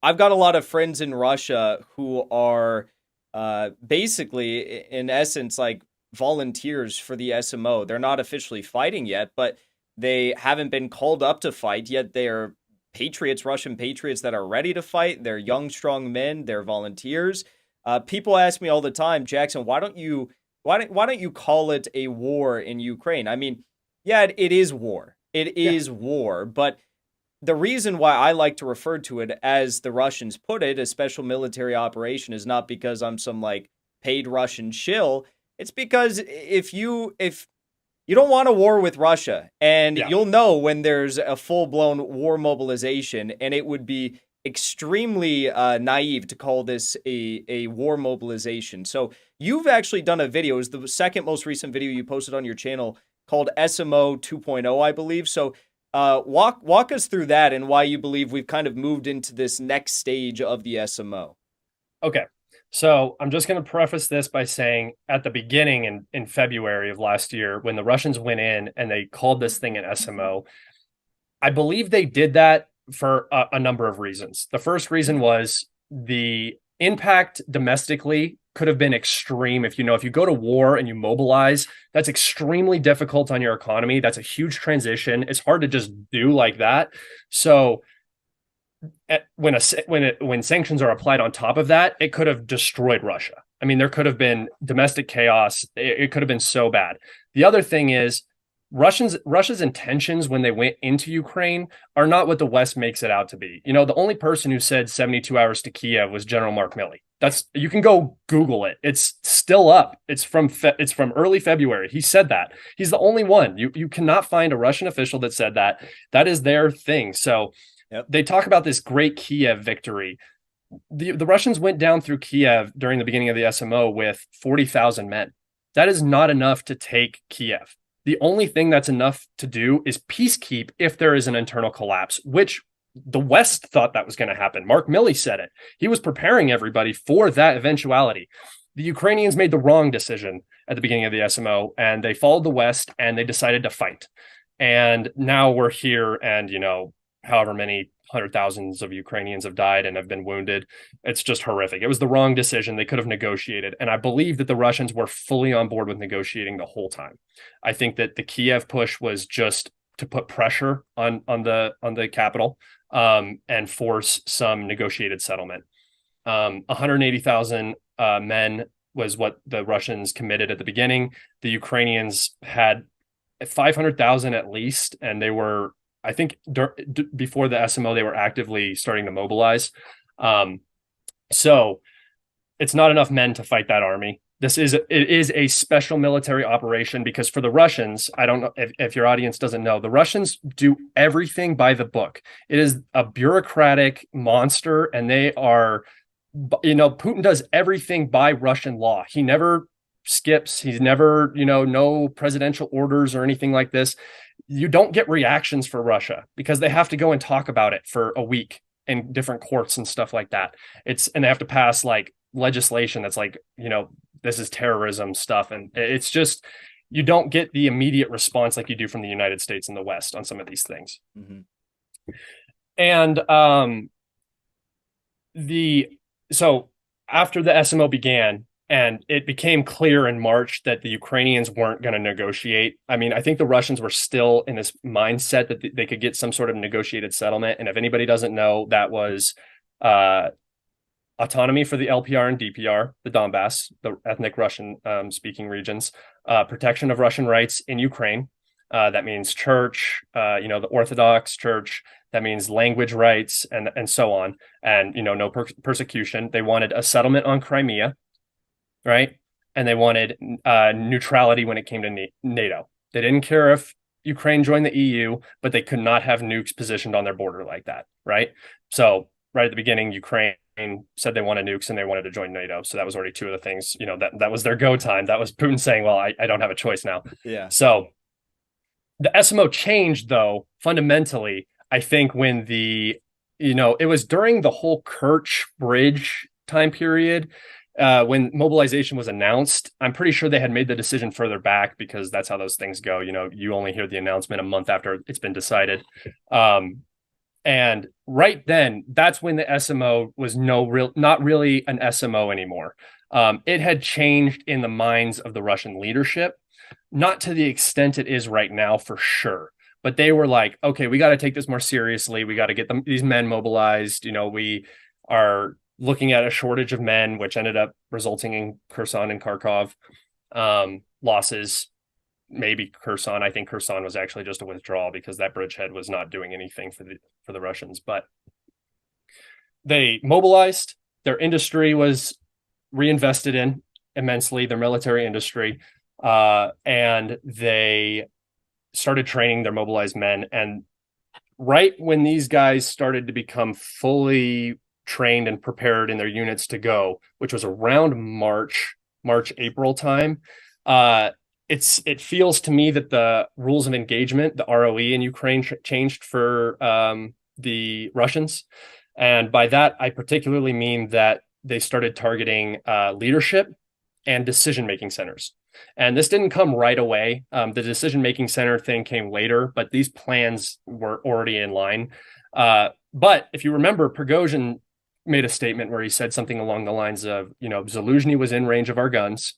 I've got a lot of friends in Russia who are basically, in essence, like volunteers for the SMO. They're not officially fighting yet, but they haven't been called up to fight yet. They're patriots, Russian patriots that are ready to fight. They're young, strong men. They're volunteers. People ask me all the time, Jackson, why don't you call it a war in Ukraine? I mean, yeah, it is war. It Yeah. is war, but the reason why I like to refer to it as the Russians put it, a special military operation, is not because I'm some like paid Russian shill. It's because if you don't want a war with Russia, and Yeah. you'll know when there's a full blown war mobilization, and it would be extremely naive to call this a war mobilization. So you've actually done a video. It's the second most recent video you posted on your channel called SMO 2.0, I believe. So walk us through that and why you believe we've kind of moved into this next stage of the SMO. Okay. So I'm just going to preface this by saying at the beginning in February of last year, when the Russians went in and they called this thing an SMO, I believe they did that for a number of reasons. The first reason was the impact domestically could have been extreme. If you go to war and you mobilize, that's extremely difficult on your economy. That's a huge transition. It's hard to just do like that. So when sanctions are applied on top of that, it could have destroyed Russia. I mean, there could have been domestic chaos. It could have been so bad. The other thing is Russia's intentions when they went into Ukraine are not what the West makes it out to be. The only person who said 72 hours to Kiev was General Mark Milley. You can go Google it. It's still up. It's from early February. He said that. He's the only one. You cannot find a Russian official that said that. That is their thing. So Yep. they talk about this great Kiev victory. The Russians went down through Kiev during the beginning of the SMO with 40,000 men. That is not enough to take Kiev. The only thing that's enough to do is peacekeep if there is an internal collapse, which the West thought that was going to happen. Mark Milley said it. He was preparing everybody for that eventuality. The Ukrainians made the wrong decision at the beginning of the SMO, and they followed the West and they decided to fight. And now we're here, and however many hundred thousands of Ukrainians have died and have been wounded. It's just horrific. It was the wrong decision. They could have negotiated. And I believe that the Russians were fully on board with negotiating the whole time. I think that the Kiev push was just to put pressure on the capital, and force some negotiated settlement. 180,000 men was what the Russians committed at the beginning. The Ukrainians had 500,000 at least, and they were, I think, before the SMO, they were actively starting to mobilize. So it's not enough men to fight that army. It is a special military operation because for the Russians, I don't know if your audience doesn't know, the Russians do everything by the book. It is a bureaucratic monster, and they are, Putin does everything by Russian law. He never skips. He's never, no presidential orders or anything like this. You don't get reactions for Russia because they have to go and talk about it for a week in different courts and stuff like that. And they have to pass like legislation that's like, this is terrorism stuff. And it's just, you don't get the immediate response like you do from the United States and the West on some of these things. Mm-hmm. And so after the SMO began, and it became clear in March that the Ukrainians weren't going to negotiate. I mean, I think the Russians were still in this mindset that they could get some sort of negotiated settlement. And if anybody doesn't know, that was autonomy for the LPR and DPR, the Donbass, the ethnic Russian speaking regions, protection of Russian rights in Ukraine. That means church, the Orthodox Church. That means language rights and so on. And, no persecution. They wanted a settlement on Crimea. Right. And they wanted neutrality when it came to NATO. They didn't care if Ukraine joined the EU, but they could not have nukes positioned on their border like that. Right. So right at the beginning, Ukraine said they wanted nukes and they wanted to join NATO. So that was already two of the things, that was their go time. That was Putin saying, well, I don't have a choice now. Yeah. So the SMO changed, though, fundamentally, I think, when it was during the whole Kerch Bridge time period. When mobilization was announced, I'm pretty sure they had made the decision further back because that's how those things go. You only hear the announcement a month after it's been decided. And right then, that's when the SMO was not really an SMO anymore. It had changed in the minds of the Russian leadership, not to the extent it is right now for sure. But they were like, okay, we got to take this more seriously. We got to get these men mobilized. We are looking at a shortage of men, which ended up resulting in Kherson and Kharkov losses. Maybe Kherson. I think Kherson was actually just a withdrawal because that bridgehead was not doing anything for the Russians. But they mobilized. Their industry was reinvested in immensely. Their military industry, and they started training their mobilized men. And right when these guys started to become fully trained and prepared in their units to go, which was around April time, it feels to me that the rules of engagement, the ROE in Ukraine changed for the Russians. And by that, I particularly mean that they started targeting leadership and decision-making centers. And this didn't come right away. The decision-making center thing came later, but these plans were already in line. But if you remember, Prigozhin made a statement where he said something along the lines of, Zaluzhny was in range of our guns.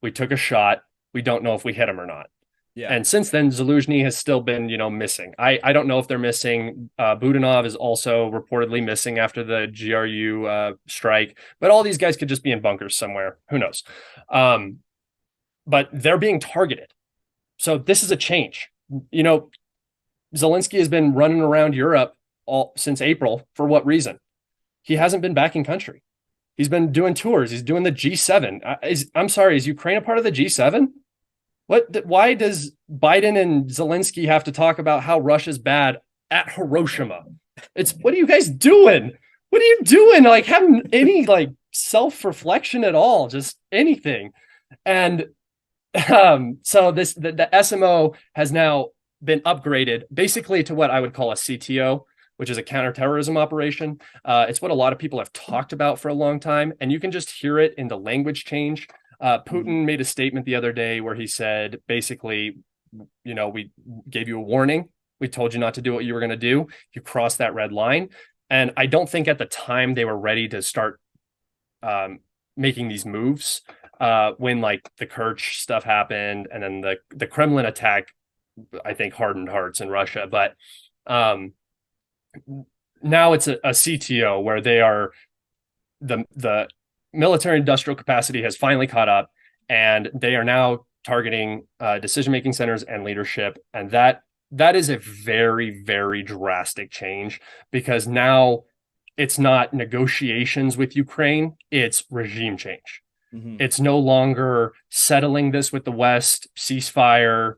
We took a shot. We don't know if we hit him or not. Yeah. And since then, Zaluzhny has still been, missing. I don't know if they're missing. Budanov is also reportedly missing after the GRU strike. But all these guys could just be in bunkers somewhere. Who knows? But they're being targeted. So this is a change. Zelensky has been running around Europe since April. For what reason? He hasn't been back in country. He's been doing tours. He's doing the G7. I'm sorry, is Ukraine a part of the G7? Why does Biden and Zelensky have to talk about how Russia's bad at Hiroshima? What are you guys doing? What are you doing? Like, having any self-reflection at all, just anything. And so the SMO has now been upgraded basically to what I would call a CTO, which is a counterterrorism operation. It's what a lot of people have talked about for a long time, and you can just hear it in the language change. Putin made a statement the other day where he said, basically, we gave you a warning. We told you not to do what you were going to do. You crossed that red line. And I don't think at the time they were ready to start making these moves when the Kerch stuff happened. And then the Kremlin attack, I think, hardened hearts in Russia. But now it's a CTO where they are the military industrial capacity has finally caught up, and they are now targeting decision-making centers and leadership. And that is a very, very drastic change, because now it's not negotiations with Ukraine, it's regime change. Mm-hmm. It's no longer settling this with the West, ceasefire,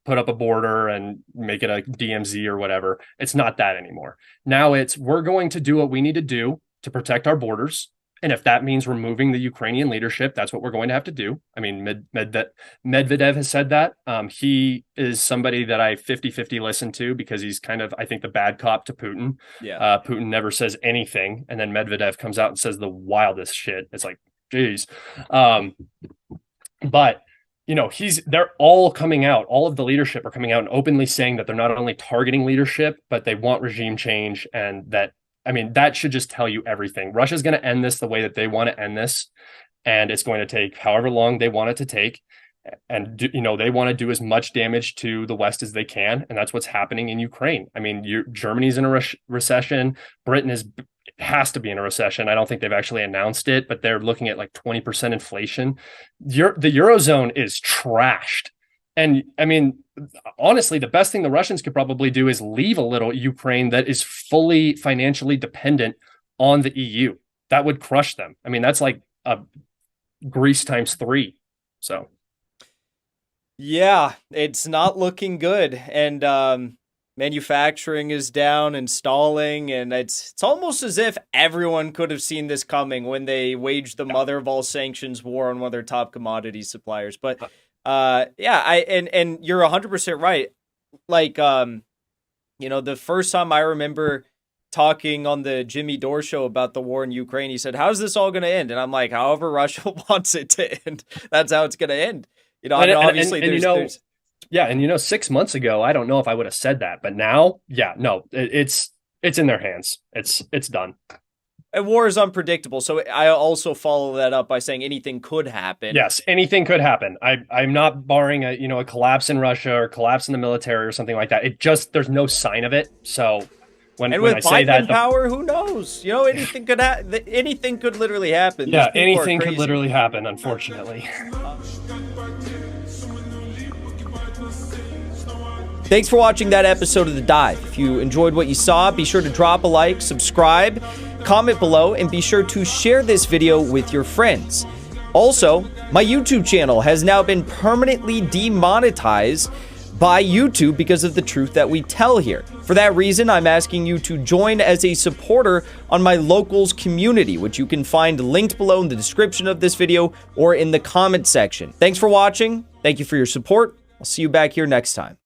put up a border and make it a DMZ or whatever. It's not that anymore. Now we're going to do what we need to do to protect our borders. And if that means removing the Ukrainian leadership, that's what we're going to have to do. I mean, Medvedev has said that. He is somebody that I 50-50 listen to, because he's kind of, I think, the bad cop to Putin. Yeah. Putin never says anything, and then Medvedev comes out and says the wildest shit. It's like, geez. But they're all coming out. All of the leadership are coming out and openly saying that they're not only targeting leadership, but they want regime change. And that should just tell you everything. Russia's going to end this the way that they want to end this. And it's going to take however long they want it to take. And, they want to do as much damage to the West as they can. And that's what's happening in Ukraine. I mean, Germany's in a recession. Britain has to be in a recession. I don't think they've actually announced it, but they're looking at 20% inflation. The Eurozone is trashed. And I mean, honestly, the best thing the Russians could probably do is leave a little Ukraine that is fully financially dependent on the EU. That would crush them. I mean, that's like a Greece times 3. So, yeah, it's not looking good. And manufacturing is down and stalling, and it's almost as if everyone could have seen this coming when they waged the mother of all sanctions war on one of their top commodity suppliers. But and you're 100% right. The first time I remember talking on the Jimmy Dore show about the war in Ukraine, he said, "How's this all going to end?" And I'm like, "However Russia wants it to end, that's how it's going to end." Obviously, yeah, and 6 months ago, I don't know if I would have said that, but now, yeah, no, it's It's in their hands. It's done. And war is unpredictable, so I also follow that up by saying anything could happen. Yes, anything could happen. I'm not barring a collapse in Russia or collapse in the military or something like that. It just there's no sign of it. So when with I say that, power, who knows? Anything could anything could literally happen. Yeah, anything could literally happen. Unfortunately. Thanks for watching that episode of The Dive. If you enjoyed what you saw, be sure to drop a like, subscribe, comment below, and be sure to share this video with your friends. Also, my YouTube channel has now been permanently demonetized by YouTube because of the truth that we tell here. For that reason, I'm asking you to join as a supporter on my locals community, which you can find linked below in the description of this video or in the comment section. Thanks for watching. Thank you for your support. I'll see you back here next time.